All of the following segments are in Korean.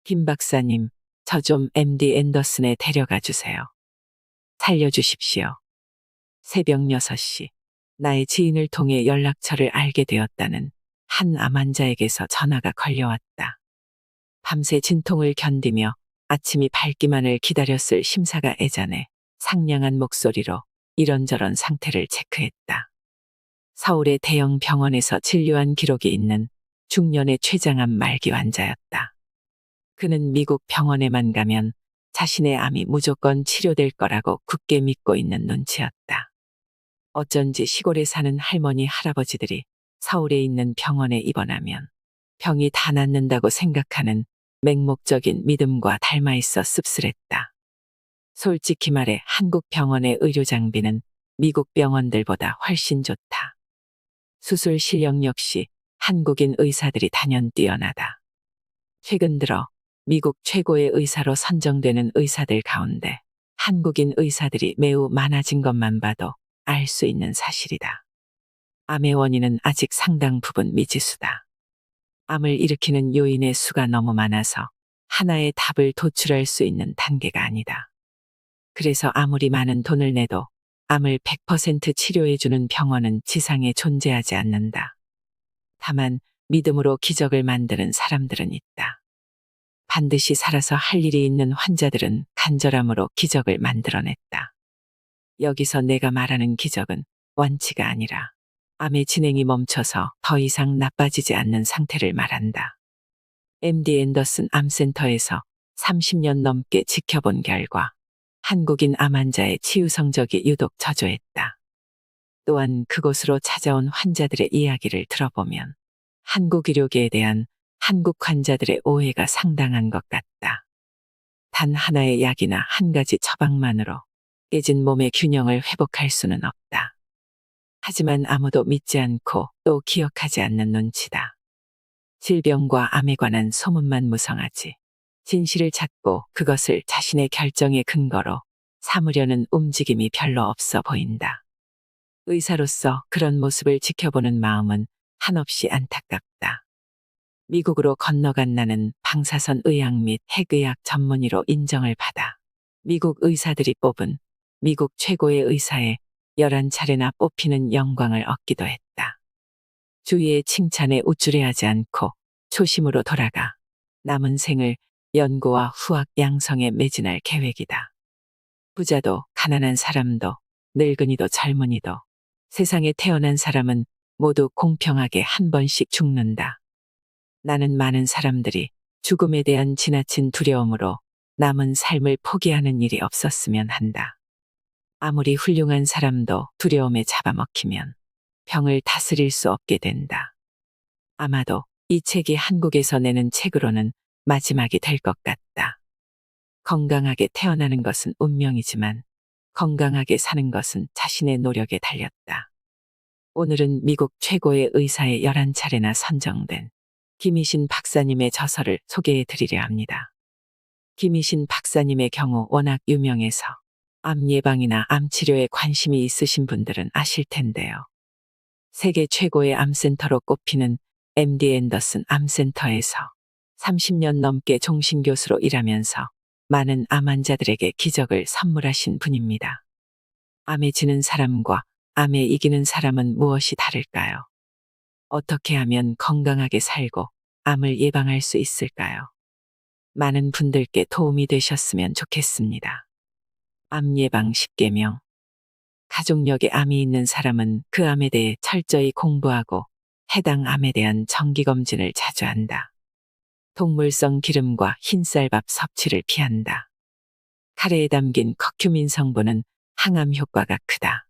김 박사님, 저 좀 MD 앤더슨에 데려가 주세요. 살려주십시오. 새벽 6시. 나의 지인을 통해 연락처를 알게 되었다는 한 암 환자에게서 전화가 걸려왔다. 밤새 진통을 견디며 아침이 밝기만을 기다렸을 심사가 애잔해 상냥한 목소리로 이런저런 상태를 체크했다. 서울의 대형 병원에서 진료한 기록이 있는 중년의 췌장암 말기 환자였다. 그는 미국 병원에만 가면 자신의 암이 무조건 치료될 거라고 굳게 믿고 있는 눈치였다. 어쩐지 시골에 사는 할머니, 할아버지들이 서울에 있는 병원에 입원하면 병이 다 낫는다고 생각하는 맹목적인 믿음과 닮아 있어 씁쓸했다. 솔직히 말해 한국 병원의 의료 장비는 미국 병원들보다 훨씬 좋다. 수술 실력 역시 한국인 의사들이 단연 뛰어나다. 최근 들어 미국 최고의 의사로 선정되는 의사들 가운데 한국인 의사들이 매우 많아진 것만 봐도 알 수 있는 사실이다. 암의 원인은 아직 상당 부분 미지수다. 암을 일으키는 요인의 수가 너무 많아서 하나의 답을 도출할 수 있는 단계가 아니다. 그래서 아무리 많은 돈을 내도 암을 100% 치료해주는 병원은 지상에 존재하지 않는다. 다만 믿음으로 기적을 만드는 사람들은 있다. 반드시 살아서 할 일이 있는 환자들은 간절함으로 기적을 만들어냈다. 여기서 내가 말하는 기적은 완치가 아니라 암의 진행이 멈춰서 더 이상 나빠지지 않는 상태를 말한다. MD 앤더슨 암센터에서 30년 넘게 지켜본 결과 한국인 암 환자의 치유 성적이 유독 저조했다. 또한 그곳으로 찾아온 환자들의 이야기를 들어보면 한국 의료계에 대한 한국 환자들의 오해가 상당한 것 같다. 단 하나의 약이나 한 가지 처방만으로 깨진 몸의 균형을 회복할 수는 없다. 하지만 아무도 믿지 않고 또 기억하지 않는 눈치다. 질병과 암에 관한 소문만 무성하지 진실을 찾고 그것을 자신의 결정의 근거로 삼으려는 움직임이 별로 없어 보인다. 의사로서 그런 모습을 지켜보는 마음은 한없이 안타깝다. 미국으로 건너간 나는 방사선 의학 및 핵의학 전문의로 인정을 받아 미국 의사들이 뽑은 미국 최고의 의사에 11차례나 뽑히는 영광을 얻기도 했다. 주위의 칭찬에 우쭐해하지 않고 초심으로 돌아가 남은 생을 연구와 후학 양성에 매진할 계획이다. 부자도 가난한 사람도 늙은이도 젊은이도 세상에 태어난 사람은 모두 공평하게 한 번씩 죽는다. 나는 많은 사람들이 죽음에 대한 지나친 두려움으로 남은 삶을 포기하는 일이 없었으면 한다. 아무리 훌륭한 사람도 두려움에 잡아먹히면 병을 다스릴 수 없게 된다. 아마도 이 책이 한국에서 내는 책으로는 마지막이 될 것 같다. 건강하게 태어나는 것은 운명이지만 건강하게 사는 것은 자신의 노력에 달렸다. 오늘은 미국 최고의 의사의 11차례나 선정된 김희신 박사님의 저서를 소개해 드리려 합니다. 김희신 박사님의 경우 워낙 유명해서 암 예방이나 암 치료에 관심이 있으신 분들은 아실 텐데요. 세계 최고의 암센터로 꼽히는 MD 앤더슨 암센터에서 30년 넘게 종신교수로 일하면서 많은 암 환자들에게 기적을 선물하신 분입니다. 암에 지는 사람과 암에 이기는 사람은 무엇이 다를까요? 어떻게 하면 건강하게 살고 암을 예방할 수 있을까요? 많은 분들께 도움이 되셨으면 좋겠습니다. 암 예방 10계명. 가족력에 암이 있는 사람은 그 암에 대해 철저히 공부하고 해당 암에 대한 정기검진을 자주 한다. 동물성 기름과 흰쌀밥 섭취를 피한다. 카레에 담긴 커큐민 성분은 항암 효과가 크다.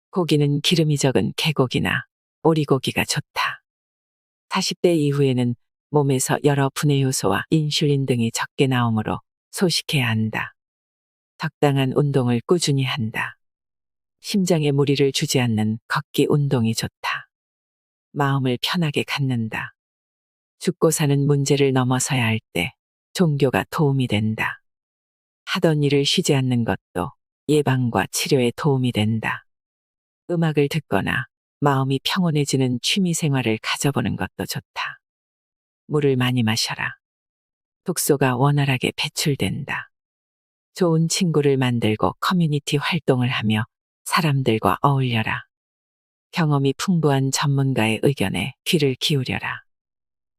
고기는 기름이 적은 개고기나 오리고기가 좋다. 40대 이후에는 몸에서 여러 분해 효소와 인슐린 등이 적게 나오므로 소식해야 한다. 적당한 운동을 꾸준히 한다. 심장에 무리를 주지 않는 걷기 운동이 좋다. 마음을 편하게 갖는다. 죽고 사는 문제를 넘어서야 할 때 종교가 도움이 된다. 하던 일을 쉬지 않는 것도 예방과 치료에 도움이 된다. 음악을 듣거나 마음이 평온해지는 취미 생활을 가져보는 것도 좋다. 물을 많이 마셔라. 독소가 원활하게 배출된다. 좋은 친구를 만들고 커뮤니티 활동을 하며 사람들과 어울려라. 경험이 풍부한 전문가의 의견에 귀를 기울여라.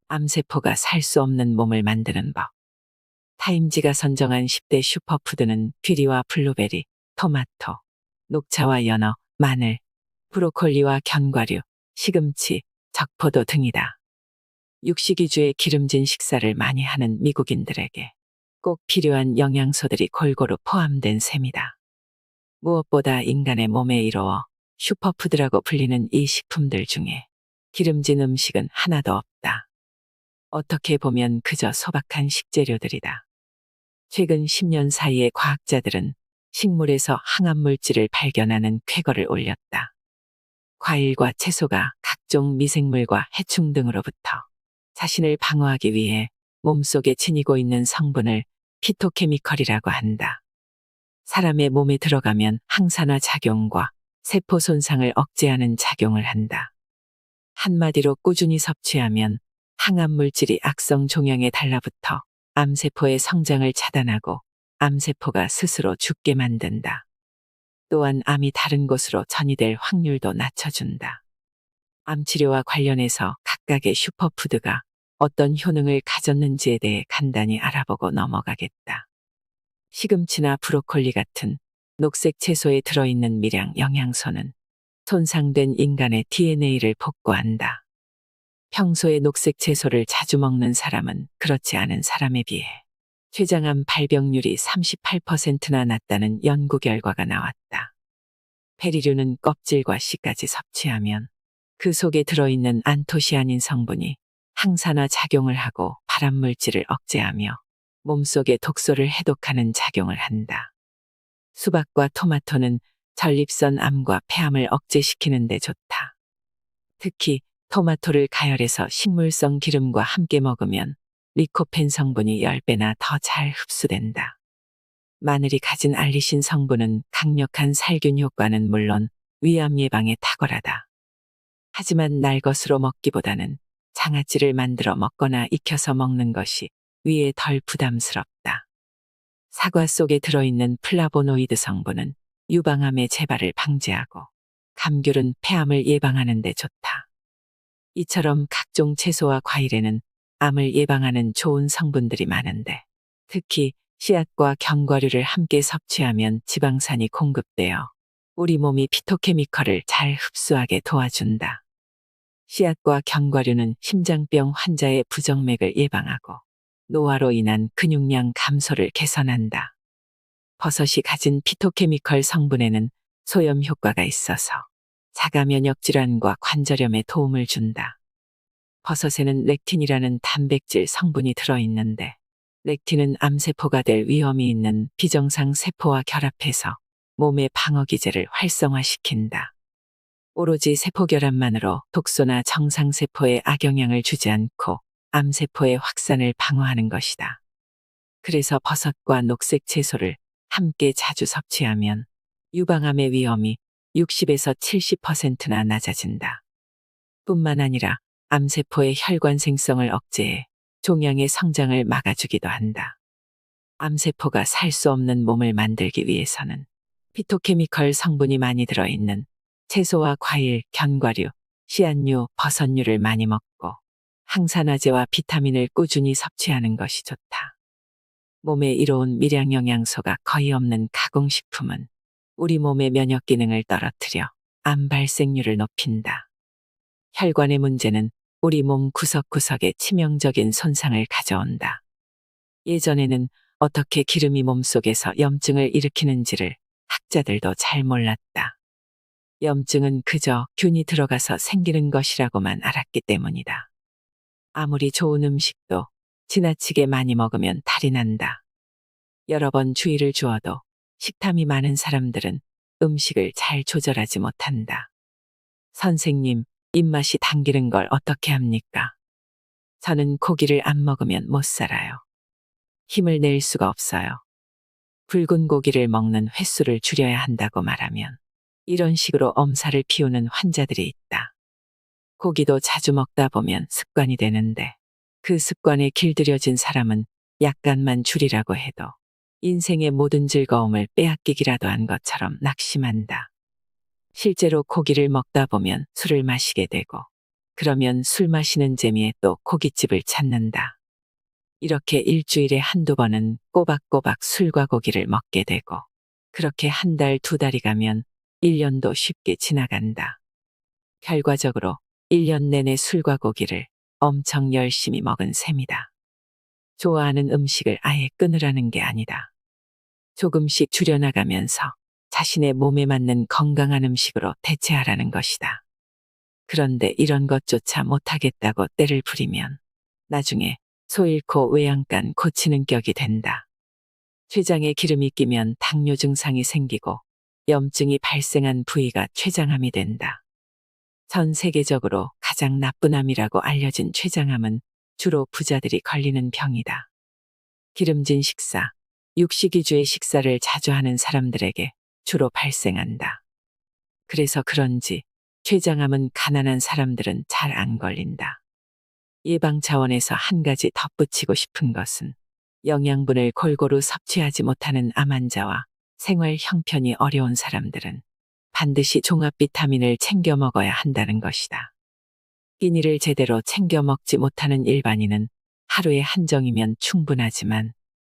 암세포가 살 수 없는 몸을 만드는 법. 타임지가 선정한 10대 슈퍼푸드는 귀리와 블루베리, 토마토, 녹차와 연어, 마늘, 브로콜리와 견과류, 시금치, 적포도 등이다. 육식 위주의 기름진 식사를 많이 하는 미국인들에게 꼭 필요한 영양소들이 골고루 포함된 셈이다. 무엇보다 인간의 몸에 이로워 슈퍼푸드라고 불리는 이 식품들 중에 기름진 음식은 하나도 없다. 어떻게 보면 그저 소박한 식재료들이다. 최근 10년 사이에 과학자들은 식물에서 항암물질을 발견하는 쾌거를 올렸다. 과일과 채소가 각종 미생물과 해충 등으로부터 자신을 방어하기 위해 몸속에 지니고 있는 성분을 피토케미컬이라고 한다. 사람의 몸에 들어가면 항산화 작용과 세포 손상을 억제하는 작용을 한다. 한마디로 꾸준히 섭취하면 항암물질이 악성 종양에 달라붙어 암세포의 성장을 차단하고 암세포가 스스로 죽게 만든다. 또한 암이 다른 곳으로 전이될 확률도 낮춰준다. 암치료와 관련해서 각각의 슈퍼푸드가 어떤 효능을 가졌는지에 대해 간단히 알아보고 넘어가겠다. 시금치나 브로콜리 같은 녹색 채소에 들어있는 미량 영양소는 손상된 인간의 DNA를 복구한다. 평소에 녹색 채소를 자주 먹는 사람은 그렇지 않은 사람에 비해 췌장암 발병률이 38%나 낮다는 연구 결과가 나왔다. 페리류는 껍질과 씨까지 섭취하면 그 속에 들어있는 안토시아닌 성분이 항산화 작용을 하고 발암물질을 억제하며 몸속의 독소를 해독하는 작용을 한다. 수박과 토마토는 전립선 암과 폐암을 억제시키는 데 좋다. 특히 토마토를 가열해서 식물성 기름과 함께 먹으면 리코펜 성분이 10배나 더 잘 흡수된다. 마늘이 가진 알리신 성분은 강력한 살균 효과는 물론 위암 예방에 탁월하다. 하지만 날것으로 먹기보다는 장아찌를 만들어 먹거나 익혀서 먹는 것이 위에 덜 부담스럽다. 사과 속에 들어있는 플라보노이드 성분은 유방암의 재발을 방지하고 감귤은 폐암을 예방하는 데 좋다. 이처럼 각종 채소와 과일에는 암을 예방하는 좋은 성분들이 많은데 특히 씨앗과 견과류를 함께 섭취하면 지방산이 공급되어 우리 몸이 피토케미컬을 잘 흡수하게 도와준다. 씨앗과 견과류는 심장병 환자의 부정맥을 예방하고 노화로 인한 근육량 감소를 개선한다. 버섯이 가진 피토케미컬 성분에는 소염 효과가 있어서 자가 면역 질환과 관절염에 도움을 준다. 버섯에는 렉틴이라는 단백질 성분이 들어있는데 렉틴은 암세포가 될 위험이 있는 비정상 세포와 결합해서 몸의 방어 기제를 활성화시킨다. 오로지 세포결합만으로 독소나 정상세포에 악영향을 주지 않고 암세포의 확산을 방어하는 것이다. 그래서 버섯과 녹색 채소를 함께 자주 섭취하면 유방암의 위험이 60에서 70%나 낮아진다. 뿐만 아니라 암세포의 혈관 생성을 억제해 종양의 성장을 막아주기도 한다. 암세포가 살 수 없는 몸을 만들기 위해서는 피토케미컬 성분이 많이 들어있는 채소와 과일, 견과류, 씨앗류, 버섯류를 많이 먹고 항산화제와 비타민을 꾸준히 섭취하는 것이 좋다. 몸에 이로운 미량 영양소가 거의 없는 가공식품은 우리 몸의 면역 기능을 떨어뜨려 암 발생률을 높인다. 혈관의 문제는 우리 몸 구석구석에 치명적인 손상을 가져온다. 예전에는 어떻게 기름이 몸속에서 염증을 일으키는지를 학자들도 잘 몰랐다. 염증은 그저 균이 들어가서 생기는 것이라고만 알았기 때문이다. 아무리 좋은 음식도 지나치게 많이 먹으면 탈이 난다. 여러 번 주의를 주어도 식탐이 많은 사람들은 음식을 잘 조절하지 못한다. 선생님, 입맛이 당기는 걸 어떻게 합니까? 저는 고기를 안 먹으면 못 살아요. 힘을 낼 수가 없어요. 붉은 고기를 먹는 횟수를 줄여야 한다고 말하면 이런 식으로 엄살을 피우는 환자들이 있다. 고기도 자주 먹다 보면 습관이 되는데 그 습관에 길들여진 사람은 약간만 줄이라고 해도 인생의 모든 즐거움을 빼앗기기라도 한 것처럼 낙심한다. 실제로 고기를 먹다 보면 술을 마시게 되고, 그러면 술 마시는 재미에 또 고깃집을 찾는다. 이렇게 일주일에 한두 번은 꼬박꼬박 술과 고기를 먹게 되고, 그렇게 한 달, 두 달이 가면 1년도 쉽게 지나간다. 결과적으로 1년 내내 술과 고기를 엄청 열심히 먹은 셈이다. 좋아하는 음식을 아예 끊으라는 게 아니다. 조금씩 줄여나가면서 자신의 몸에 맞는 건강한 음식으로 대체하라는 것이다. 그런데 이런 것조차 못하겠다고 때를 부리면 나중에 소 잃고 외양간 고치는 격이 된다. 췌장에 기름이 끼면 당뇨 증상이 생기고 염증이 발생한 부위가 췌장암이 된다. 전 세계적으로 가장 나쁜 암이라고 알려진 췌장암은 주로 부자들이 걸리는 병이다. 기름진 식사, 육식 위주의 식사를 자주 하는 사람들에게 주로 발생한다. 그래서 그런지 췌장암은 가난한 사람들은 잘 안 걸린다. 예방 차원에서 한 가지 덧붙이고 싶은 것은 영양분을 골고루 섭취하지 못하는 암 환자와 생활 형편이 어려운 사람들은 반드시 종합 비타민을 챙겨 먹어야 한다는 것이다. 끼니를 제대로 챙겨 먹지 못하는 일반인은 하루에 한 정이면 충분하지만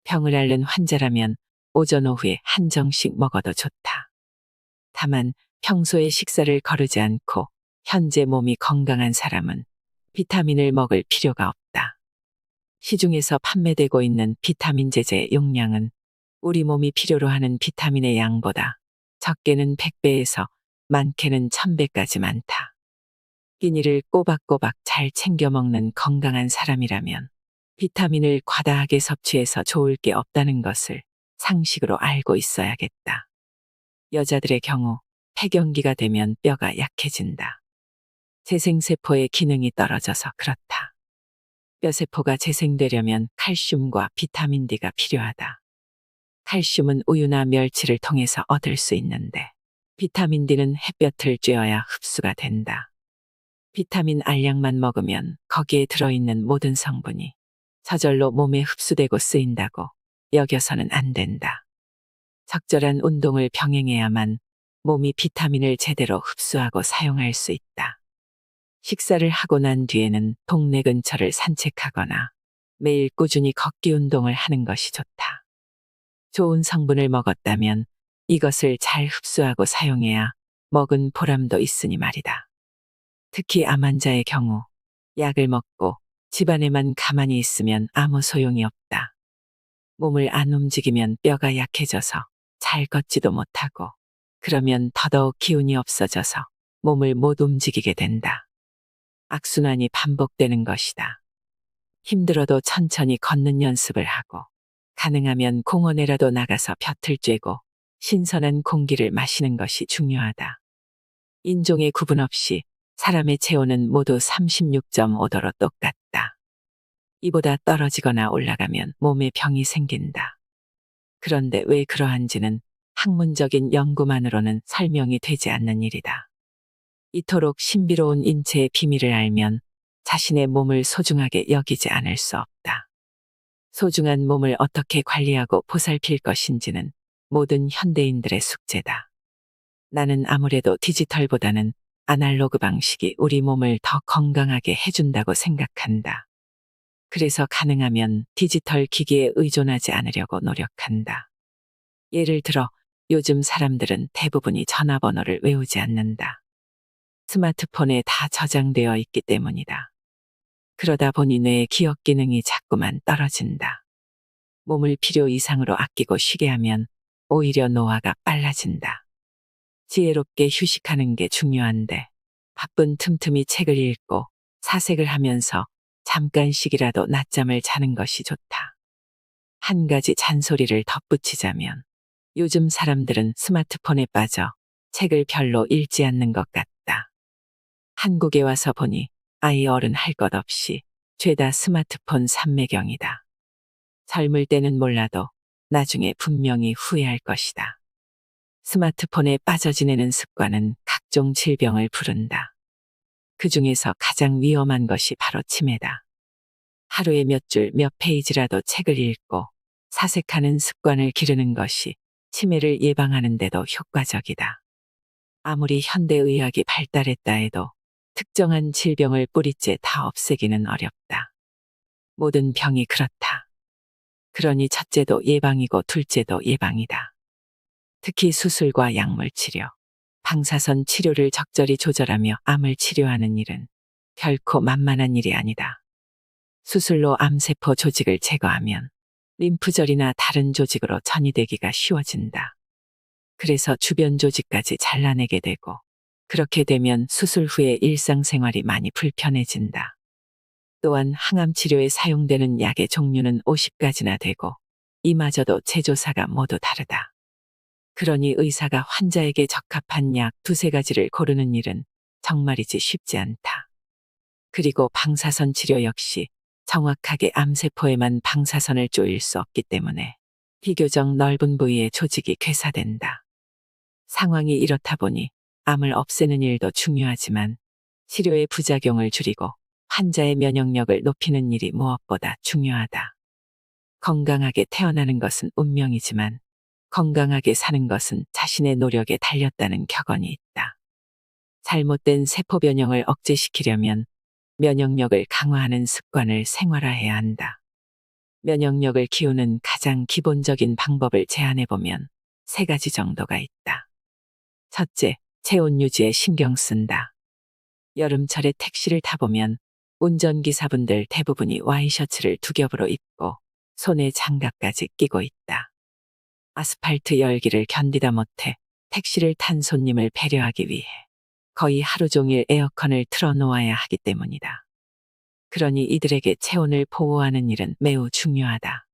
병을 앓는 환자라면 오전 오후에 한 정씩 먹어도 좋다. 다만 평소에 식사를 거르지 않고 현재 몸이 건강한 사람은 비타민을 먹을 필요가 없다. 시중에서 판매되고 있는 비타민 제제의 용량은 우리 몸이 필요로 하는 비타민의 양보다 적게는 100배에서 많게는 1000배까지 많다. 끼니를 꼬박꼬박 잘 챙겨 먹는 건강한 사람이라면 비타민을 과다하게 섭취해서 좋을 게 없다는 것을 상식으로 알고 있어야겠다. 여자들의 경우 폐경기가 되면 뼈가 약해진다. 재생세포의 기능이 떨어져서 그렇다. 뼈세포가 재생되려면 칼슘과 비타민 D가 필요하다. 칼슘은 우유나 멸치를 통해서 얻을 수 있는데 비타민 D는 햇볕을 쬐어야 흡수가 된다. 비타민 R약만 먹으면 거기에 들어있는 모든 성분이 저절로 몸에 흡수되고 쓰인다고 여겨서는 안 된다. 적절한 운동을 병행해야만 몸이 비타민을 제대로 흡수하고 사용할 수 있다. 식사를 하고 난 뒤에는 동네 근처를 산책하거나 매일 꾸준히 걷기 운동을 하는 것이 좋다. 좋은 성분을 먹었다면 이것을 잘 흡수하고 사용해야 먹은 보람도 있으니 말이다. 특히 암 환자의 경우 약을 먹고 집안에만 가만히 있으면 아무 소용이 없다. 몸을 안 움직이면 뼈가 약해져서 잘 걷지도 못하고 그러면 더더욱 기운이 없어져서 몸을 못 움직이게 된다. 악순환이 반복되는 것이다. 힘들어도 천천히 걷는 연습을 하고 가능하면 공원에라도 나가서 볕을 쬐고 신선한 공기를 마시는 것이 중요하다. 인종의 구분 없이 사람의 체온은 모두 36.5도로 똑같다. 이보다 떨어지거나 올라가면 몸에 병이 생긴다. 그런데 왜 그러한지는 학문적인 연구만으로는 설명이 되지 않는 일이다. 이토록 신비로운 인체의 비밀을 알면 자신의 몸을 소중하게 여기지 않을 수 없다. 소중한 몸을 어떻게 관리하고 보살필 것인지는 모든 현대인들의 숙제다. 나는 아무래도 디지털보다는 아날로그 방식이 우리 몸을 더 건강하게 해준다고 생각한다. 그래서 가능하면 디지털 기기에 의존하지 않으려고 노력한다. 예를 들어 요즘 사람들은 대부분이 전화번호를 외우지 않는다. 스마트폰에 다 저장되어 있기 때문이다. 그러다 보니 뇌의 기억 기능이 자꾸만 떨어진다. 몸을 필요 이상으로 아끼고 쉬게 하면 오히려 노화가 빨라진다. 지혜롭게 휴식하는 게 중요한데 바쁜 틈틈이 책을 읽고 사색을 하면서 잠깐씩이라도 낮잠을 자는 것이 좋다. 한 가지 잔소리를 덧붙이자면 요즘 사람들은 스마트폰에 빠져 책을 별로 읽지 않는 것 같다. 한국에 와서 보니 아이 어른 할 것 없이 죄다 스마트폰 삼매경이다. 젊을 때는 몰라도 나중에 분명히 후회할 것이다. 스마트폰에 빠져 지내는 습관은 각종 질병을 부른다. 그 중에서 가장 위험한 것이 바로 치매다. 하루에 몇 줄 몇 페이지라도 책을 읽고 사색하는 습관을 기르는 것이 치매를 예방하는 데도 효과적이다. 아무리 현대의학이 발달했다 해도 특정한 질병을 뿌리째 다 없애기는 어렵다. 모든 병이 그렇다. 그러니 첫째도 예방이고 둘째도 예방이다. 특히 수술과 약물 치료, 방사선 치료를 적절히 조절하며 암을 치료하는 일은 결코 만만한 일이 아니다. 수술로 암세포 조직을 제거하면 림프절이나 다른 조직으로 전이되기가 쉬워진다. 그래서 주변 조직까지 잘라내게 되고, 그렇게 되면 수술 후에 일상생활이 많이 불편해진다. 또한 항암 치료에 사용되는 약의 종류는 50가지나 되고, 이마저도 제조사가 모두 다르다. 그러니 의사가 환자에게 적합한 약 두세 가지를 고르는 일은 정말이지 쉽지 않다. 그리고 방사선 치료 역시 정확하게 암세포에만 방사선을 쪼일 수 없기 때문에 비교적 넓은 부위의 조직이 괴사된다. 상황이 이렇다 보니 암을 없애는 일도 중요하지만 치료의 부작용을 줄이고 환자의 면역력을 높이는 일이 무엇보다 중요하다. 건강하게 태어나는 것은 운명이지만 건강하게 사는 것은 자신의 노력에 달렸다는 격언이 있다. 잘못된 세포 변형을 억제시키려면 면역력을 강화하는 습관을 생활화해야 한다. 면역력을 키우는 가장 기본적인 방법을 제안해보면 세 가지 정도가 있다. 첫째, 체온 유지에 신경 쓴다. 여름철에 택시를 타보면 운전기사분들 대부분이 와이셔츠를 두 겹으로 입고 손에 장갑까지 끼고 있다. 아스팔트 열기를 견디다 못해 택시를 탄 손님을 배려하기 위해 거의 하루 종일 에어컨을 틀어 놓아야 하기 때문이다. 그러니 이들에게 체온을 보호하는 일은 매우 중요하다.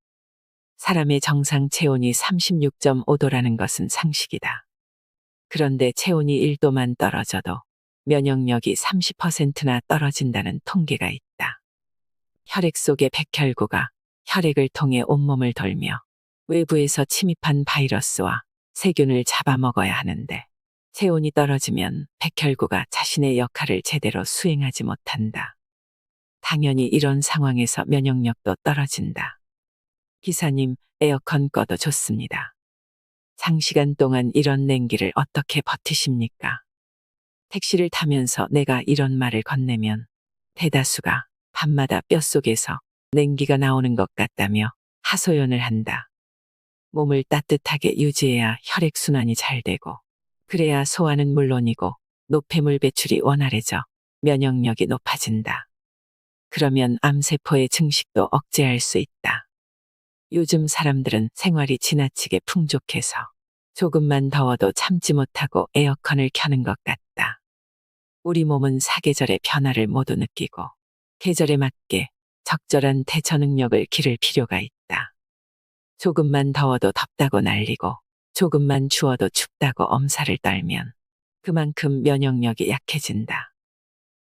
사람의 정상 체온이 36.5도라는 것은 상식이다. 그런데 체온이 1도만 떨어져도 면역력이 30%나 떨어진다는 통계가 있다. 혈액 속의 백혈구가 혈액을 통해 온몸을 돌며 외부에서 침입한 바이러스와 세균을 잡아먹어야 하는데 체온이 떨어지면 백혈구가 자신의 역할을 제대로 수행하지 못한다. 당연히 이런 상황에서 면역력도 떨어진다. 기사님, 에어컨 꺼도 좋습니다. 장시간 동안 이런 냉기를 어떻게 버티십니까? 택시를 타면서 내가 이런 말을 건네면 대다수가 밤마다 뼛속에서 냉기가 나오는 것 같다며 하소연을 한다. 몸을 따뜻하게 유지해야 혈액순환이 잘 되고, 그래야 소화는 물론이고 노폐물 배출이 원활해져 면역력이 높아진다. 그러면 암세포의 증식도 억제할 수 있다. 요즘 사람들은 생활이 지나치게 풍족해서 조금만 더워도 참지 못하고 에어컨을 켜는 것 같다. 우리 몸은 사계절의 변화를 모두 느끼고 계절에 맞게 적절한 대처 능력을 기를 필요가 있다. 조금만 더워도 덥다고 난리고 조금만 추워도 춥다고 엄살을 떨면 그만큼 면역력이 약해진다.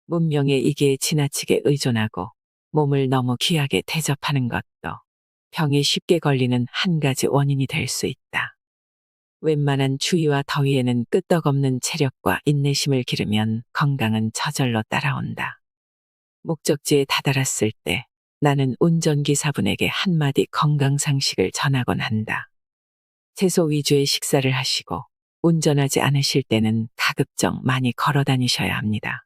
문명의 이기에 지나치게 의존하고 몸을 너무 귀하게 대접하는 것도 병에 쉽게 걸리는 한 가지 원인이 될 수 있다. 웬만한 추위와 더위에는 끄떡없는 체력과 인내심을 기르면 건강은 저절로 따라온다. 목적지에 다다랐을 때 나는 운전기사분에게 한마디 건강상식을 전하곤 한다. 채소 위주의 식사를 하시고 운전하지 않으실 때는 가급적 많이 걸어 다니셔야 합니다.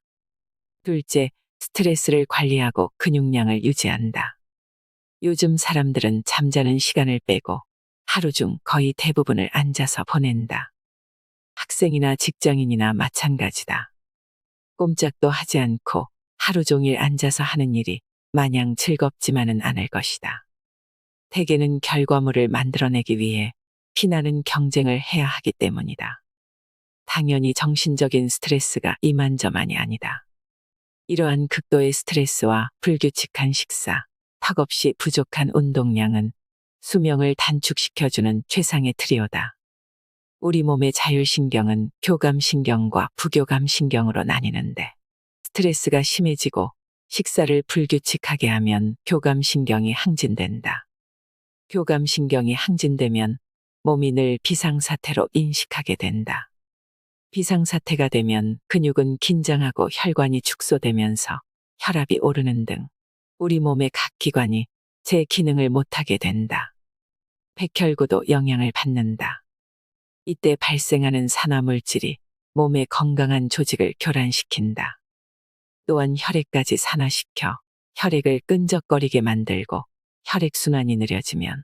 둘째, 스트레스를 관리하고 근육량을 유지한다. 요즘 사람들은 잠자는 시간을 빼고 하루 중 거의 대부분을 앉아서 보낸다. 학생이나 직장인이나 마찬가지다. 꼼짝도 하지 않고 하루 종일 앉아서 하는 일이 마냥 즐겁지만은 않을 것이다. 대개는 결과물을 만들어내기 위해 피나는 경쟁을 해야 하기 때문이다. 당연히 정신적인 스트레스가 이만저만이 아니다. 이러한 극도의 스트레스와 불규칙한 식사, 턱없이 부족한 운동량은 수명을 단축시켜주는 최상의 트리오다. 우리 몸의 자율신경은 교감신경과 부교감신경으로 나뉘는데 스트레스가 심해지고 식사를 불규칙하게 하면 교감신경이 항진된다. 교감신경이 항진되면 몸이 늘 비상사태로 인식하게 된다. 비상사태가 되면 근육은 긴장하고 혈관이 축소되면서 혈압이 오르는 등 우리 몸의 각 기관이 제 기능을 못하게 된다. 백혈구도 영향을 받는다. 이때 발생하는 산화물질이 몸의 건강한 조직을 교란시킨다. 또한 혈액까지 산화시켜 혈액을 끈적거리게 만들고 혈액순환이 느려지면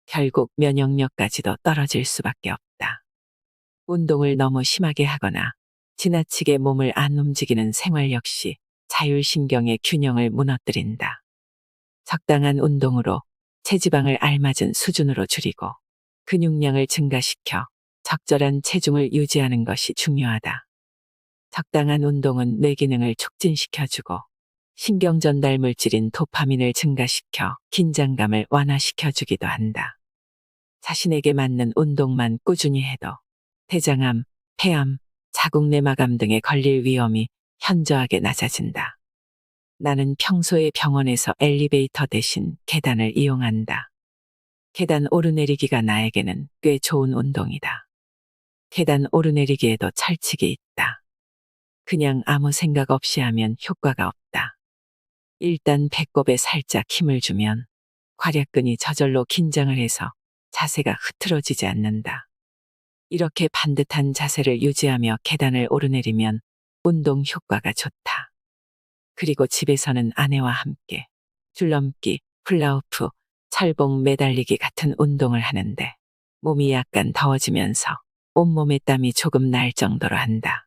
결국 면역력까지도 떨어질 수밖에 없다. 운동을 너무 심하게 하거나 지나치게 몸을 안 움직이는 생활 역시 자율신경의 균형을 무너뜨린다. 적당한 운동으로 체지방을 알맞은 수준으로 줄이고 근육량을 증가시켜 적절한 체중을 유지하는 것이 중요하다. 적당한 운동은 뇌 기능을 촉진시켜주고 신경 전달 물질인 도파민을 증가시켜 긴장감을 완화시켜주기도 한다. 자신에게 맞는 운동만 꾸준히 해도 대장암, 폐암, 자궁내막암 등에 걸릴 위험이 현저하게 낮아진다. 나는 평소에 병원에서 엘리베이터 대신 계단을 이용한다. 계단 오르내리기가 나에게는 꽤 좋은 운동이다. 계단 오르내리기에도 철칙이 있다. 그냥 아무 생각 없이 하면 효과가 없다. 일단 배꼽에 살짝 힘을 주면 괄약근이 저절로 긴장을 해서 자세가 흐트러지지 않는다. 이렇게 반듯한 자세를 유지하며 계단을 오르내리면 운동 효과가 좋다. 그리고 집에서는 아내와 함께 줄넘기, 훌라후프, 철봉 매달리기 같은 운동을 하는데 몸이 약간 더워지면서 온몸에 땀이 조금 날 정도로 한다.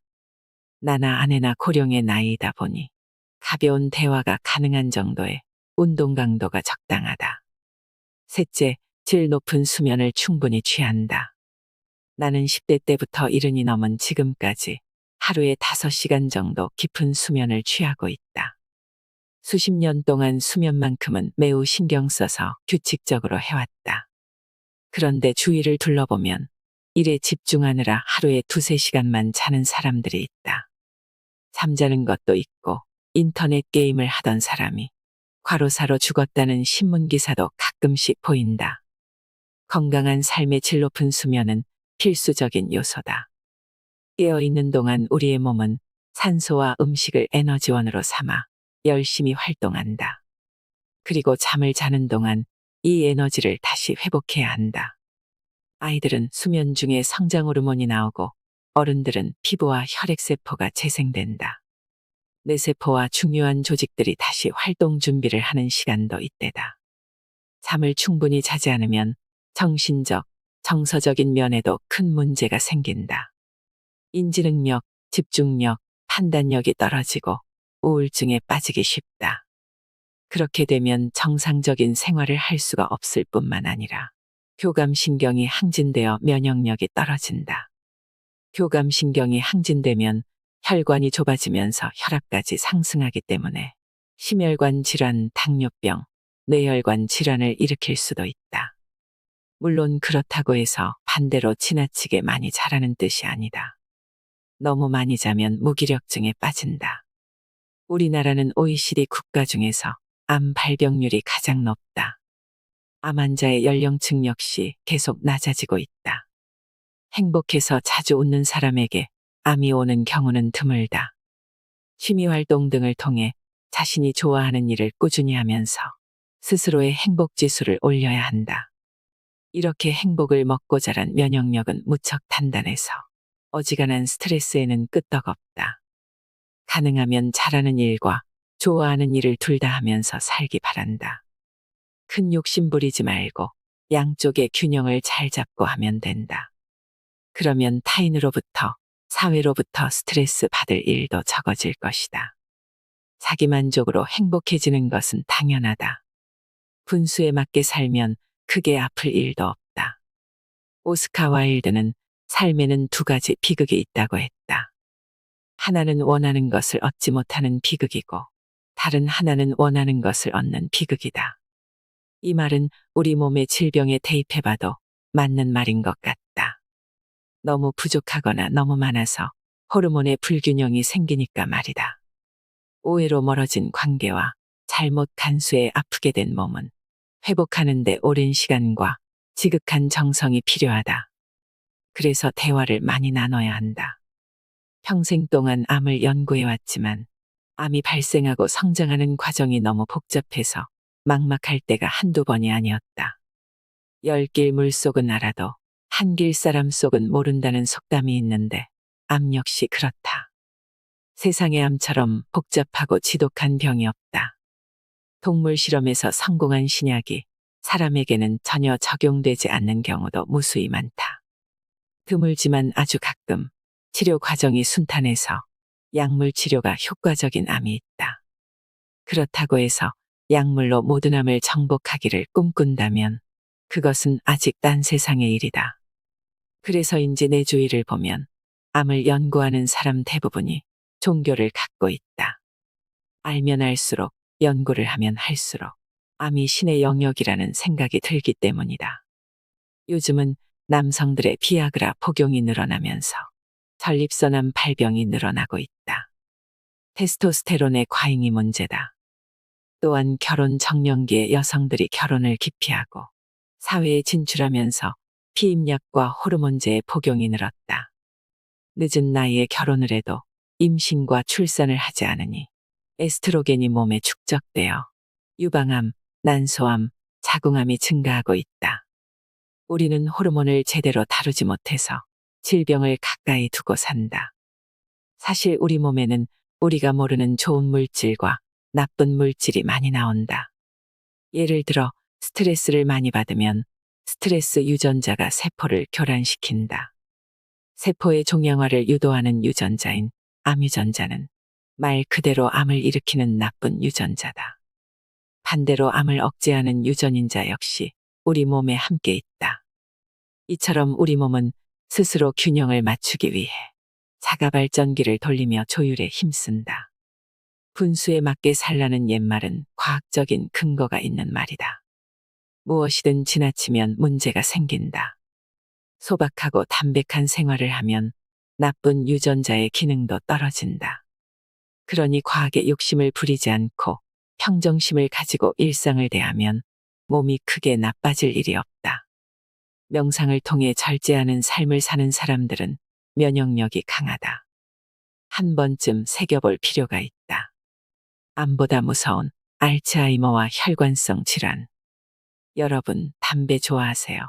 나나 아내나 고령의 나이이다 보니 가벼운 대화가 가능한 정도의 운동 강도가 적당하다. 셋째, 질 높은 수면을 충분히 취한다. 나는 10대 때부터 70이 넘은 지금까지 하루에 5시간 정도 깊은 수면을 취하고 있다. 수십 년 동안 수면만큼은 매우 신경 써서 규칙적으로 해왔다. 그런데 주위를 둘러보면 일에 집중하느라 하루에 2~3시간만 자는 사람들이 있다. 잠자는 것도 있고 인터넷 게임을 하던 사람이 과로사로 죽었다는 신문 기사도 가끔씩 보인다. 건강한 삶의 질 높은 수면은 필수적인 요소다. 깨어있는 동안 우리의 몸은 산소와 음식을 에너지원으로 삼아 열심히 활동한다. 그리고 잠을 자는 동안 이 에너지를 다시 회복해야 한다. 아이들은 수면 중에 성장 호르몬이 나오고 어른들은 피부와 혈액세포가 재생된다. 뇌세포와 중요한 조직들이 다시 활동 준비를 하는 시간도 이때다. 잠을 충분히 자지 않으면 정신적, 정서적인 면에도 큰 문제가 생긴다. 인지능력, 집중력, 판단력이 떨어지고 우울증에 빠지기 쉽다. 그렇게 되면 정상적인 생활을 할 수가 없을 뿐만 아니라 교감신경이 항진되어 면역력이 떨어진다. 교감신경이 항진되면 혈관이 좁아지면서 혈압까지 상승하기 때문에 심혈관 질환, 당뇨병, 뇌혈관 질환을 일으킬 수도 있다. 물론 그렇다고 해서 반대로 지나치게 많이 자라는 뜻이 아니다. 너무 많이 자면 무기력증에 빠진다. 우리나라는 OECD 국가 중에서 암 발병률이 가장 높다. 암 환자의 연령층 역시 계속 낮아지고 있다. 행복해서 자주 웃는 사람에게 암이 오는 경우는 드물다. 취미활동 등을 통해 자신이 좋아하는 일을 꾸준히 하면서 스스로의 행복지수를 올려야 한다. 이렇게 행복을 먹고 자란 면역력은 무척 단단해서 어지간한 스트레스에는 끄떡없다. 가능하면 잘하는 일과 좋아하는 일을 둘 다 하면서 살기 바란다. 큰 욕심 부리지 말고 양쪽의 균형을 잘 잡고 하면 된다. 그러면 타인으로부터, 사회로부터 스트레스 받을 일도 적어질 것이다. 자기만족으로 행복해지는 것은 당연하다. 분수에 맞게 살면 크게 아플 일도 없다. 오스카 와일드는 삶에는 2가지 비극이 있다고 했다. 하나는 원하는 것을 얻지 못하는 비극이고 다른 하나는 원하는 것을 얻는 비극이다. 이 말은 우리 몸의 질병에 대입해봐도 맞는 말인 것 같다. 너무 부족하거나 너무 많아서 호르몬의 불균형이 생기니까 말이다. 오해로 멀어진 관계와 잘못 간수에 아프게 된 몸은 회복하는 데 오랜 시간과 지극한 정성이 필요하다. 그래서 대화를 많이 나눠야 한다. 평생 동안 암을 연구해왔지만 암이 발생하고 성장하는 과정이 너무 복잡해서 막막할 때가 한두 번이 아니었다. 열 길 물속은 알아도 한 길 사람 속은 모른다는 속담이 있는데 암 역시 그렇다. 세상의 암처럼 복잡하고 지독한 병이 없다. 동물 실험에서 성공한 신약이 사람에게는 전혀 적용되지 않는 경우도 무수히 많다. 드물지만 아주 가끔 치료 과정이 순탄해서 약물 치료가 효과적인 암이 있다. 그렇다고 해서 약물로 모든 암을 정복하기를 꿈꾼다면 그것은 아직 딴 세상의 일이다. 그래서인지 내 주위를 보면 암을 연구하는 사람 대부분이 종교를 갖고 있다. 알면 알수록, 연구를 하면 할수록 암이 신의 영역이라는 생각이 들기 때문이다. 요즘은 남성들의 비아그라 복용이 늘어나면서 전립선암 발병이 늘어나고 있다. 테스토스테론의 과잉이 문제다. 또한 결혼 정년기에 여성들이 결혼을 기피하고 사회에 진출하면서 피임약과 호르몬제의 복용이 늘었다. 늦은 나이에 결혼을 해도 임신과 출산을 하지 않으니 에스트로겐이 몸에 축적되어 유방암, 난소암, 자궁암이 증가하고 있다. 우리는 호르몬을 제대로 다루지 못해서 질병을 가까이 두고 산다. 사실 우리 몸에는 우리가 모르는 좋은 물질과 나쁜 물질이 많이 나온다. 예를 들어 스트레스를 많이 받으면 스트레스 유전자가 세포를 교란시킨다. 세포의 종양화를 유도하는 유전자인 암유전자는 말 그대로 암을 일으키는 나쁜 유전자다. 반대로 암을 억제하는 유전인자 역시 우리 몸에 함께 있다. 이처럼 우리 몸은 스스로 균형을 맞추기 위해 자가발전기를 돌리며 조율에 힘쓴다. 분수에 맞게 살라는 옛말은 과학적인 근거가 있는 말이다. 무엇이든 지나치면 문제가 생긴다. 소박하고 담백한 생활을 하면 나쁜 유전자의 기능도 떨어진다. 그러니 과학에 욕심을 부리지 않고 평정심을 가지고 일상을 대하면 몸이 크게 나빠질 일이 없다. 명상을 통해 절제하는 삶을 사는 사람들은 면역력이 강하다. 한 번쯤 새겨볼 필요가 있다. 암보다 무서운 알츠하이머와 혈관성 질환. 여러분, 담배 좋아하세요?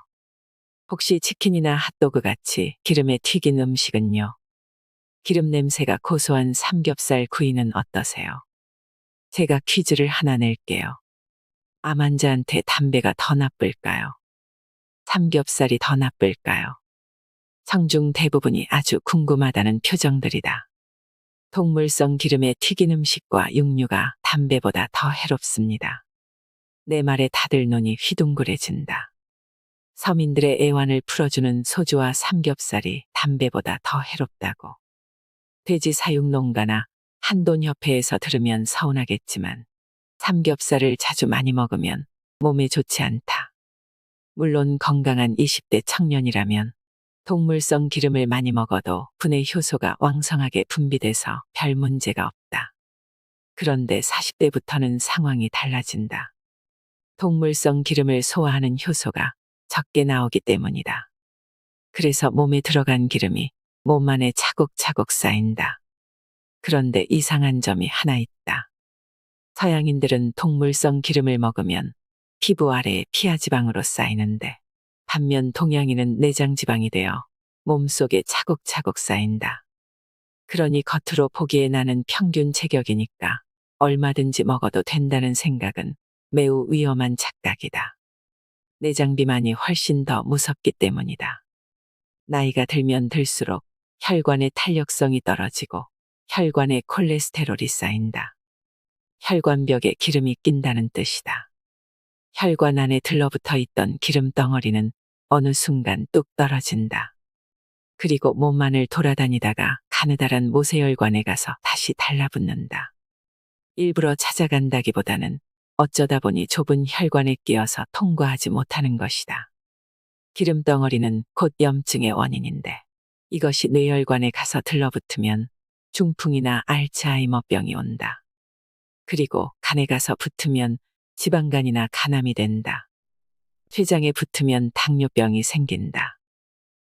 혹시 치킨이나 핫도그 같이 기름에 튀긴 음식은요? 기름 냄새가 고소한 삼겹살 구이는 어떠세요? 제가 퀴즈를 하나 낼게요. 암 환자한테 담배가 더 나쁠까요? 삼겹살이 더 나쁠까요? 청중 대부분이 아주 궁금하다는 표정들이다. 동물성 기름에 튀긴 음식과 육류가 담배보다 더 해롭습니다. 내 말에 다들 눈이 휘둥그레진다. 서민들의 애환을 풀어주는 소주와 삼겹살이 담배보다 더 해롭다고. 돼지 사육 농가나 한돈협회에서 들으면 서운하겠지만 삼겹살을 자주 많이 먹으면 몸에 좋지 않다. 물론 건강한 20대 청년이라면 동물성 기름을 많이 먹어도 분해 효소가 왕성하게 분비돼서 별 문제가 없다. 그런데 40대부터는 상황이 달라진다. 동물성 기름을 소화하는 효소가 적게 나오기 때문이다. 그래서 몸에 들어간 기름이 몸 안에 차곡차곡 쌓인다. 그런데 이상한 점이 하나 있다. 서양인들은 동물성 기름을 먹으면 피부 아래에 피하지방으로 쌓이는데 반면 동양인은 내장지방이 되어 몸속에 차곡차곡 쌓인다. 그러니 겉으로 보기에 나는 평균 체격이니까 얼마든지 먹어도 된다는 생각은 매우 위험한 착각이다. 내장 비만이 훨씬 더 무섭기 때문이다. 나이가 들면 들수록 혈관의 탄력성이 떨어지고 혈관에 콜레스테롤이 쌓인다. 혈관벽에 기름이 낀다는 뜻이다. 혈관 안에 들러붙어 있던 기름 덩어리는 어느 순간 뚝 떨어진다. 그리고 몸 안을 돌아다니다가 가느다란 모세혈관에 가서 다시 달라붙는다. 일부러 찾아간다기보다는 어쩌다 보니 좁은 혈관에 끼어서 통과하지 못하는 것이다. 기름 덩어리는 곧 염증의 원인인데 이것이 뇌혈관에 가서 들러붙으면 중풍이나 알츠하이머병이 온다. 그리고 간에 가서 붙으면 지방간이나 간암이 된다. 췌장에 붙으면 당뇨병이 생긴다.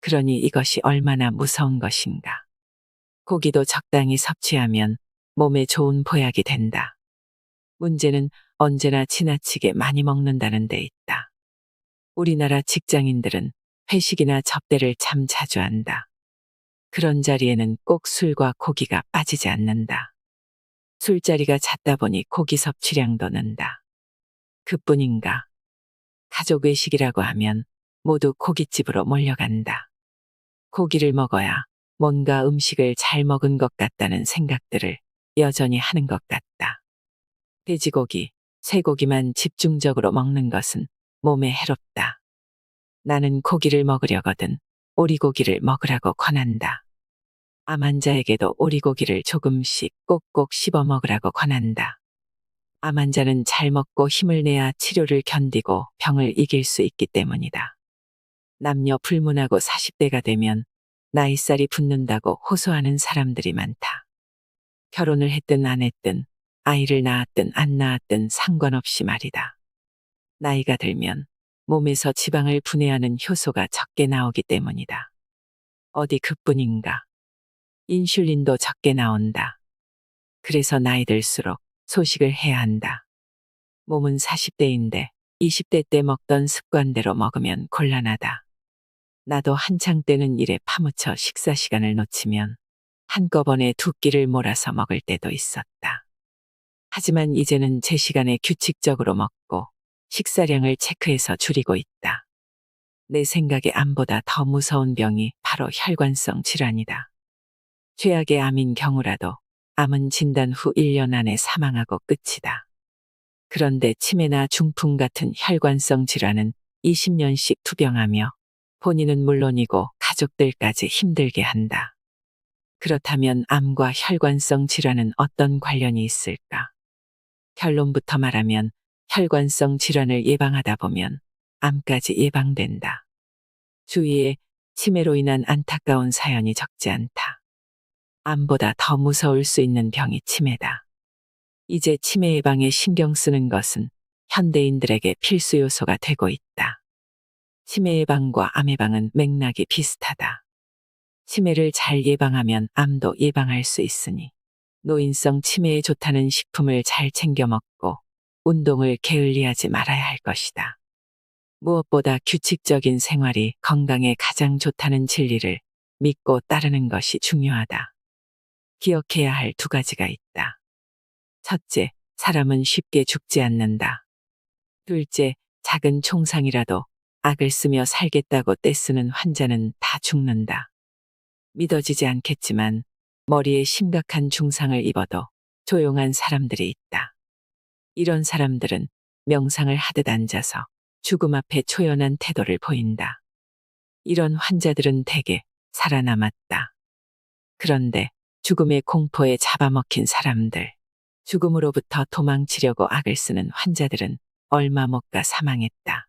그러니 이것이 얼마나 무서운 것인가. 고기도 적당히 섭취하면 몸에 좋은 보약이 된다. 문제는 언제나 지나치게 많이 먹는다는 데 있다. 우리나라 직장인들은 회식이나 접대를 참 자주 한다. 그런 자리에는 꼭 술과 고기가 빠지지 않는다. 술자리가 잦다 보니 고기 섭취량도 는다. 그뿐인가? 가족 외식이라고 하면 모두 고깃집으로 몰려간다. 고기를 먹어야 뭔가 음식을 잘 먹은 것 같다는 생각들을 여전히 하는 것 같다. 돼지고기, 쇠고기만 집중적으로 먹는 것은 몸에 해롭다. 나는 고기를 먹으려거든 오리고기를 먹으라고 권한다. 암 환자에게도 오리고기를 조금씩 꼭꼭 씹어 먹으라고 권한다. 암 환자는 잘 먹고 힘을 내야 치료를 견디고 병을 이길 수 있기 때문이다. 남녀 불문하고 40대가 되면 나이살이 붙는다고 호소하는 사람들이 많다. 결혼을 했든 안 했든 아이를 낳았든 안 낳았든 상관없이 말이다. 나이가 들면 몸에서 지방을 분해하는 효소가 적게 나오기 때문이다. 어디 그뿐인가? 인슐린도 적게 나온다. 그래서 나이 들수록 소식을 해야 한다. 몸은 40대인데 20대 때 먹던 습관대로 먹으면 곤란하다. 나도 한창 때는 일에 파묻혀 식사 시간을 놓치면 한꺼번에 2끼를 몰아서 먹을 때도 있었다. 하지만 이제는 제 시간에 규칙적으로 먹고 식사량을 체크해서 줄이고 있다. 내 생각에 암보다 더 무서운 병이 바로 혈관성 질환이다. 최악의 암인 경우라도 암은 진단 후 1년 안에 사망하고 끝이다. 그런데 치매나 중풍 같은 혈관성 질환은 20년씩 투병하며 본인은 물론이고 가족들까지 힘들게 한다. 그렇다면 암과 혈관성 질환은 어떤 관련이 있을까? 결론부터 말하면 혈관성 질환을 예방하다 보면 암까지 예방된다. 주위에 치매로 인한 안타까운 사연이 적지 않다. 암보다 더 무서울 수 있는 병이 치매다. 이제 치매 예방에 신경 쓰는 것은 현대인들에게 필수 요소가 되고 있다. 치매 예방과 암 예방은 맥락이 비슷하다. 치매를 잘 예방하면 암도 예방할 수 있으니 노인성 치매에 좋다는 식품을 잘 챙겨 먹고 운동을 게을리하지 말아야 할 것이다. 무엇보다 규칙적인 생활이 건강에 가장 좋다는 진리를 믿고 따르는 것이 중요하다. 기억해야 할 2가지가 있다. 첫째, 사람은 쉽게 죽지 않는다. 둘째, 작은 총상이라도 악을 쓰며 살겠다고 떼쓰는 환자는 다 죽는다. 믿어지지 않겠지만 머리에 심각한 중상을 입어도 조용한 사람들이 있다. 이런 사람들은 명상을 하듯 앉아서 죽음 앞에 초연한 태도를 보인다. 이런 환자들은 대개 살아남았다. 그런데 죽음의 공포에 잡아먹힌 사람들, 죽음으로부터 도망치려고 악을 쓰는 환자들은 얼마 못 가 사망했다.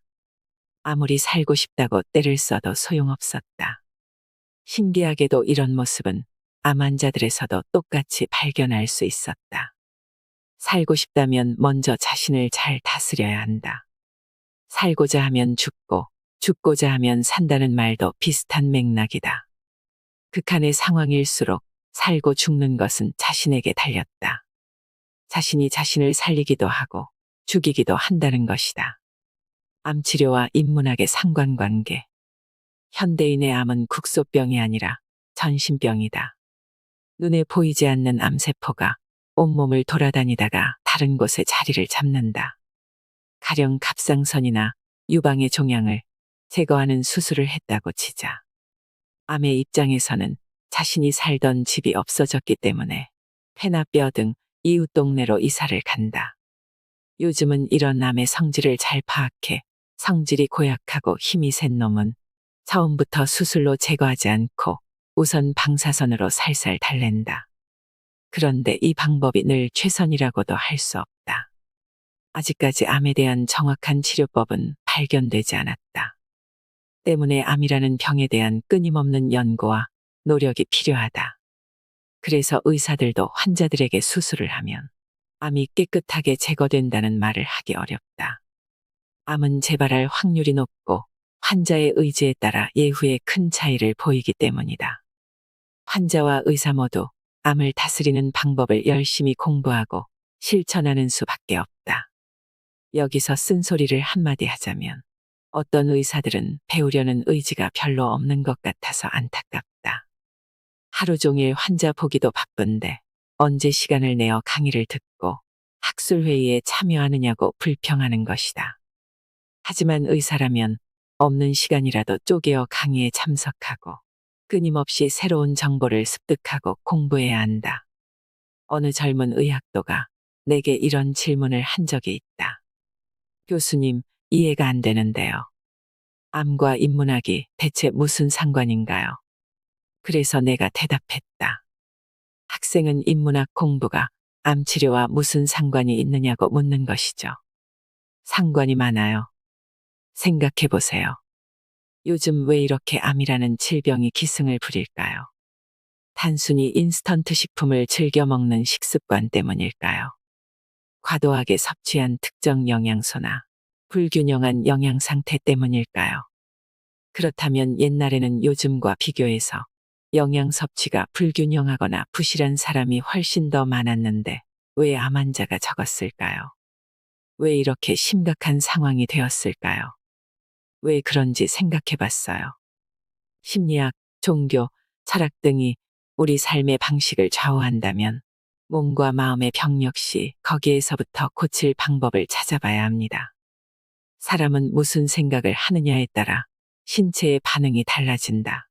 아무리 살고 싶다고 떼를 써도 소용없었다. 신기하게도 이런 모습은 암 환자들에서도 똑같이 발견할 수 있었다. 살고 싶다면 먼저 자신을 잘 다스려야 한다. 살고자 하면 죽고, 죽고자 하면 산다는 말도 비슷한 맥락이다. 극한의 상황일수록 살고 죽는 것은 자신에게 달렸다. 자신이 자신을 살리기도 하고 죽이기도 한다는 것이다. 암치료와 인문학의 상관관계. 현대인의 암은 국소병이 아니라 전신병이다. 눈에 보이지 않는 암세포가 온몸을 돌아다니다가 다른 곳에 자리를 잡는다. 가령 갑상선이나 유방의 종양을 제거하는 수술을 했다고 치자. 암의 입장에서는 자신이 살던 집이 없어졌기 때문에 폐나 뼈 등 이웃 동네로 이사를 간다. 요즘은 이런 암의 성질을 잘 파악해 성질이 고약하고 힘이 센 놈은 처음부터 수술로 제거하지 않고 우선 방사선으로 살살 달랜다. 그런데 이 방법이 늘 최선이라고도 할 수 없다. 아직까지 암에 대한 정확한 치료법은 발견되지 않았다. 때문에 암이라는 병에 대한 끊임없는 연구와 노력이 필요하다. 그래서 의사들도 환자들에게 수술을 하면 암이 깨끗하게 제거된다는 말을 하기 어렵다. 암은 재발할 확률이 높고 환자의 의지에 따라 예후에 큰 차이를 보이기 때문이다. 환자와 의사 모두 암을 다스리는 방법을 열심히 공부하고 실천하는 수밖에 없다. 여기서 쓴소리를 한마디 하자면 어떤 의사들은 배우려는 의지가 별로 없는 것 같아서 안타깝다. 하루 종일 환자 보기도 바쁜데 언제 시간을 내어 강의를 듣고 학술회의에 참여하느냐고 불평하는 것이다. 하지만 의사라면 없는 시간이라도 쪼개어 강의에 참석하고 끊임없이 새로운 정보를 습득하고 공부해야 한다. 어느 젊은 의학도가 내게 이런 질문을 한 적이 있다. 교수님, 이해가 안 되는데요. 암과 인문학이 대체 무슨 상관인가요? 그래서 내가 대답했다. 학생은 인문학 공부가 암 치료와 무슨 상관이 있느냐고 묻는 것이죠. 상관이 많아요. 생각해 보세요. 요즘 왜 이렇게 암이라는 질병이 기승을 부릴까요? 단순히 인스턴트 식품을 즐겨 먹는 식습관 때문일까요? 과도하게 섭취한 특정 영양소나 불균형한 영양 상태 때문일까요? 그렇다면 옛날에는 요즘과 비교해서 영양 섭취가 불균형하거나 부실한 사람이 훨씬 더 많았는데 왜 암 환자가 적었을까요? 왜 이렇게 심각한 상황이 되었을까요? 왜 그런지 생각해 봤어요. 심리학, 종교, 철학 등이 우리 삶의 방식을 좌우한다면 몸과 마음의 병 역시 거기에서부터 고칠 방법을 찾아봐야 합니다. 사람은 무슨 생각을 하느냐에 따라 신체의 반응이 달라진다.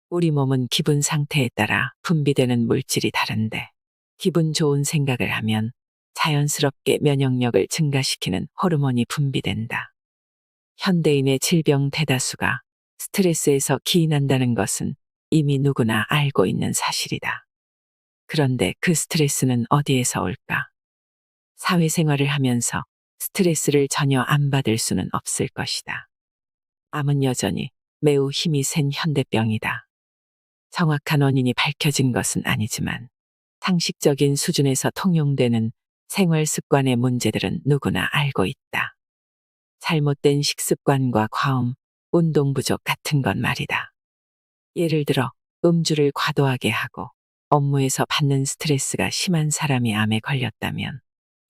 우리 몸은 기분 상태에 따라 분비되는 물질이 다른데 기분 좋은 생각을 하면 자연스럽게 면역력을 증가시키는 호르몬이 분비된다. 현대인의 질병 대다수가 스트레스에서 기인한다는 것은 이미 누구나 알고 있는 사실이다. 그런데 그 스트레스는 어디에서 올까? 사회생활을 하면서 스트레스를 전혀 안 받을 수는 없을 것이다. 암은 여전히 매우 힘이 센 현대병이다. 정확한 원인이 밝혀진 것은 아니지만 상식적인 수준에서 통용되는 생활 습관의 문제들은 누구나 알고 있다. 잘못된 식습관과 과음, 운동 부족 같은 건 말이다. 예를 들어 음주를 과도하게 하고 업무에서 받는 스트레스가 심한 사람이 암에 걸렸다면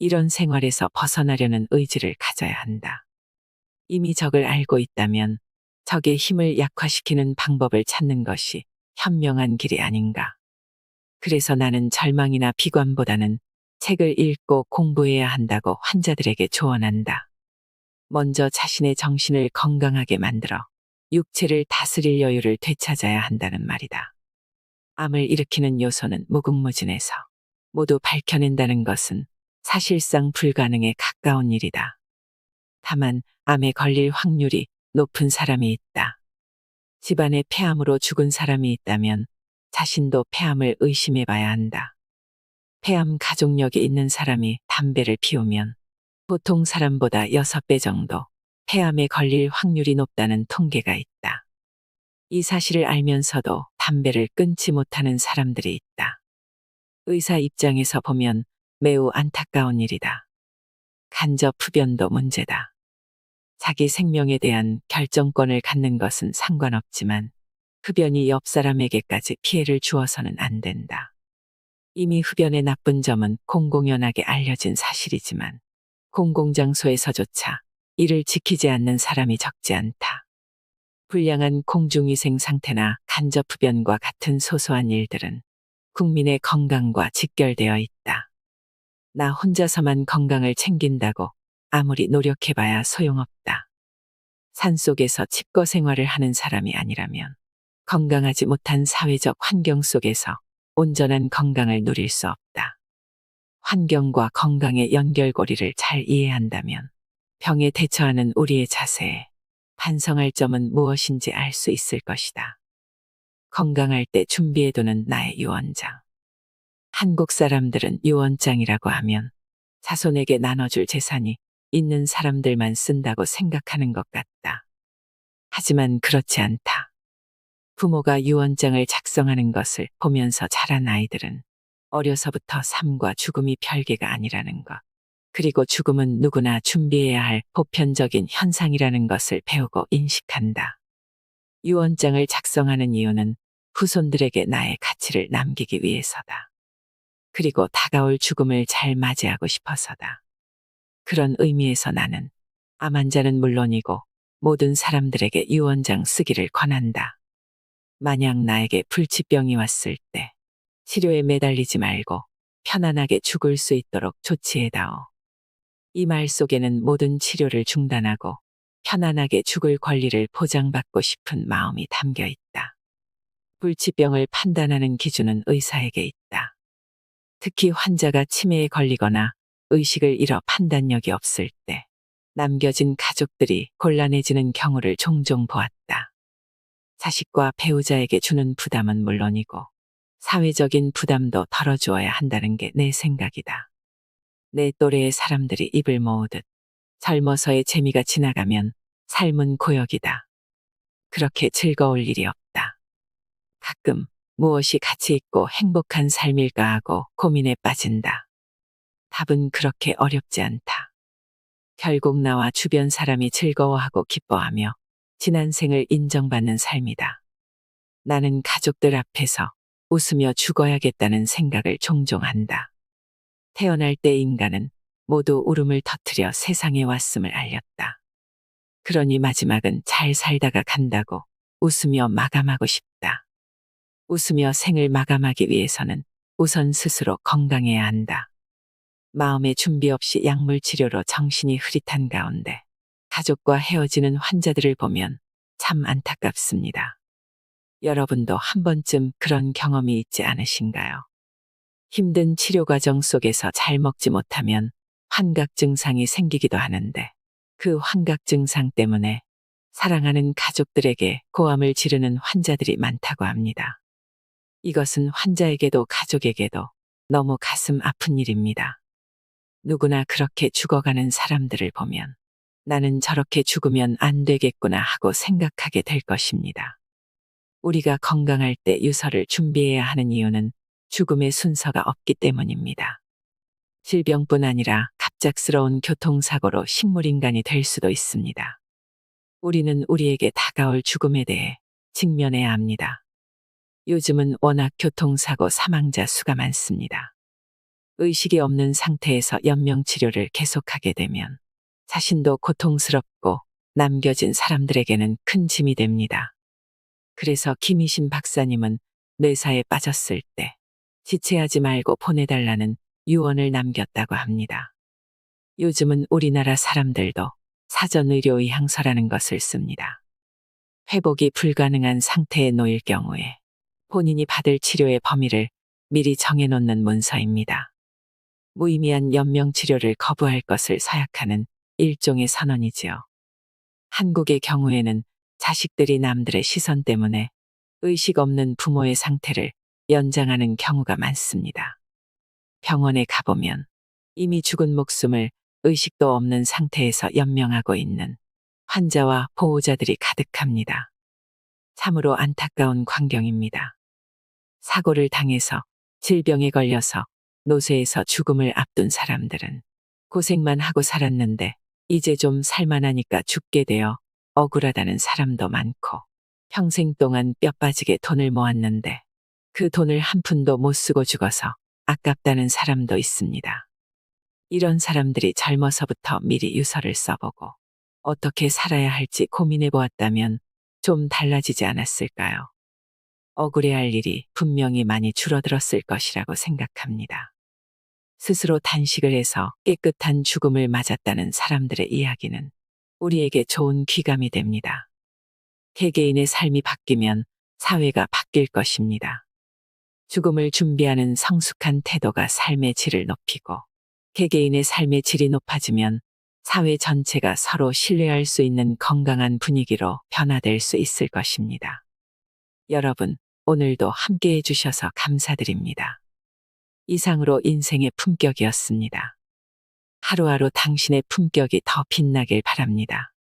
이런 생활에서 벗어나려는 의지를 가져야 한다. 이미 적을 알고 있다면 적의 힘을 약화시키는 방법을 찾는 것이 현명한 길이 아닌가. 그래서 나는 절망이나 비관보다는 책을 읽고 공부해야 한다고 환자들에게 조언한다. 먼저 자신의 정신을 건강하게 만들어 육체를 다스릴 여유를 되찾아야 한다는 말이다. 암을 일으키는 요소는 무궁무진해서 모두 밝혀낸다는 것은 사실상 불가능에 가까운 일이다. 다만 암에 걸릴 확률이 높은 사람이 있다. 집안에 폐암으로 죽은 사람이 있다면 자신도 폐암을 의심해 봐야 한다. 폐암 가족력이 있는 사람이 담배를 피우면 보통 사람보다 6배 정도 폐암에 걸릴 확률이 높다는 통계가 있다. 이 사실을 알면서도 담배를 끊지 못하는 사람들이 있다. 의사 입장에서 보면 매우 안타까운 일이다. 간접 흡연도 문제다. 자기 생명에 대한 결정권을 갖는 것은 상관없지만 흡연이 옆 사람에게까지 피해를 주어서는 안 된다. 이미 흡연의 나쁜 점은 공공연하게 알려진 사실이지만 공공장소에서조차 이를 지키지 않는 사람이 적지 않다. 불량한 공중위생 상태나 간접 흡연과 같은 소소한 일들은 국민의 건강과 직결되어 있다. 나 혼자서만 건강을 챙긴다고 아무리 노력해봐야 소용없다. 산속에서 칩거 생활을 하는 사람이 아니라면 건강하지 못한 사회적 환경 속에서 온전한 건강을 누릴 수 없다. 환경과 건강의 연결고리를 잘 이해한다면 병에 대처하는 우리의 자세에 반성할 점은 무엇인지 알 수 있을 것이다. 건강할 때 준비해두는 나의 유언장. 한국 사람들은 유언장이라고 하면 자손에게 나눠줄 재산이 있는 사람들만 쓴다고 생각하는 것 같다. 하지만 그렇지 않다. 부모가 유언장을 작성하는 것을 보면서 자란 아이들은 어려서부터 삶과 죽음이 별개가 아니라는 것, 그리고 죽음은 누구나 준비해야 할 보편적인 현상이라는 것을 배우고 인식한다. 유언장을 작성하는 이유는 후손들에게 나의 가치를 남기기 위해서다. 그리고 다가올 죽음을 잘 맞이하고 싶어서다. 그런 의미에서 나는 암 환자는 물론이고 모든 사람들에게 유언장 쓰기를 권한다. 만약 나에게 불치병이 왔을 때 치료에 매달리지 말고 편안하게 죽을 수 있도록 조치해다오. 이 말 속에는 모든 치료를 중단하고 편안하게 죽을 권리를 보장받고 싶은 마음이 담겨 있다. 불치병을 판단하는 기준은 의사에게 있다. 특히 환자가 치매에 걸리거나 의식을 잃어 판단력이 없을 때 남겨진 가족들이 곤란해지는 경우를 종종 보았다. 자식과 배우자에게 주는 부담은 물론이고 사회적인 부담도 덜어주어야 한다는 게 내 생각이다. 내 또래의 사람들이 입을 모으듯 젊어서의 재미가 지나가면 삶은 고역이다. 그렇게 즐거울 일이 없다. 가끔 무엇이 가치 있고 행복한 삶일까 하고 고민에 빠진다. 답은 그렇게 어렵지 않다. 결국 나와 주변 사람이 즐거워하고 기뻐하며 지난 생을 인정받는 삶이다. 나는 가족들 앞에서 웃으며 죽어야겠다는 생각을 종종 한다. 태어날 때 인간은 모두 울음을 터뜨려 세상에 왔음을 알렸다. 그러니 마지막은 잘 살다가 간다고 웃으며 마감하고 싶다. 웃으며 생을 마감하기 위해서는 우선 스스로 건강해야 한다. 마음의 준비 없이 약물 치료로 정신이 흐릿한 가운데 가족과 헤어지는 환자들을 보면 참 안타깝습니다. 여러분도 한 번쯤 그런 경험이 있지 않으신가요? 힘든 치료 과정 속에서 잘 먹지 못하면 환각 증상이 생기기도 하는데 그 환각 증상 때문에 사랑하는 가족들에게 고함을 지르는 환자들이 많다고 합니다. 이것은 환자에게도 가족에게도 너무 가슴 아픈 일입니다. 누구나 그렇게 죽어가는 사람들을 보면 나는 저렇게 죽으면 안 되겠구나 하고 생각하게 될 것입니다. 우리가 건강할 때 유서를 준비해야 하는 이유는 죽음의 순서가 없기 때문입니다. 질병뿐 아니라 갑작스러운 교통사고로 식물인간이 될 수도 있습니다. 우리는 우리에게 다가올 죽음에 대해 직면해야 합니다. 요즘은 워낙 교통사고 사망자 수가 많습니다. 의식이 없는 상태에서 연명치료를 계속하게 되면 자신도 고통스럽고 남겨진 사람들에게는 큰 짐이 됩니다. 그래서 김희신 박사님은 뇌사에 빠졌을 때 지체하지 말고 보내달라는 유언을 남겼다고 합니다. 요즘은 우리나라 사람들도 사전의료의향서라는 것을 씁니다. 회복이 불가능한 상태에 놓일 경우에 본인이 받을 치료의 범위를 미리 정해놓는 문서입니다. 무의미한 연명치료를 거부할 것을 서약하는 일종의 선언이지요. 한국의 경우에는 자식들이 남들의 시선 때문에 의식 없는 부모의 상태를 연장하는 경우가 많습니다. 병원에 가보면 이미 죽은 목숨을 의식도 없는 상태에서 연명하고 있는 환자와 보호자들이 가득합니다. 참으로 안타까운 광경입니다. 사고를 당해서 질병에 걸려서 노쇠에서 죽음을 앞둔 사람들은 고생만 하고 살았는데 이제 좀 살만하니까 죽게 되어 억울하다는 사람도 많고 평생 동안 뼈 빠지게 돈을 모았는데 그 돈을 한 푼도 못 쓰고 죽어서 아깝다는 사람도 있습니다. 이런 사람들이 젊어서부터 미리 유서를 써보고 어떻게 살아야 할지 고민해 보았다면 좀 달라지지 않았을까요? 억울해할 일이 분명히 많이 줄어들었을 것이라고 생각합니다. 스스로 단식을 해서 깨끗한 죽음을 맞았다는 사람들의 이야기는 우리에게 좋은 귀감이 됩니다. 개개인의 삶이 바뀌면 사회가 바뀔 것입니다. 죽음을 준비하는 성숙한 태도가 삶의 질을 높이고 개개인의 삶의 질이 높아지면 사회 전체가 서로 신뢰할 수 있는 건강한 분위기로 변화될 수 있을 것입니다. 여러분, 오늘도 함께 해주셔서 감사드립니다. 이상으로 인생의 품격이었습니다. 하루하루 당신의 품격이 더 빛나길 바랍니다.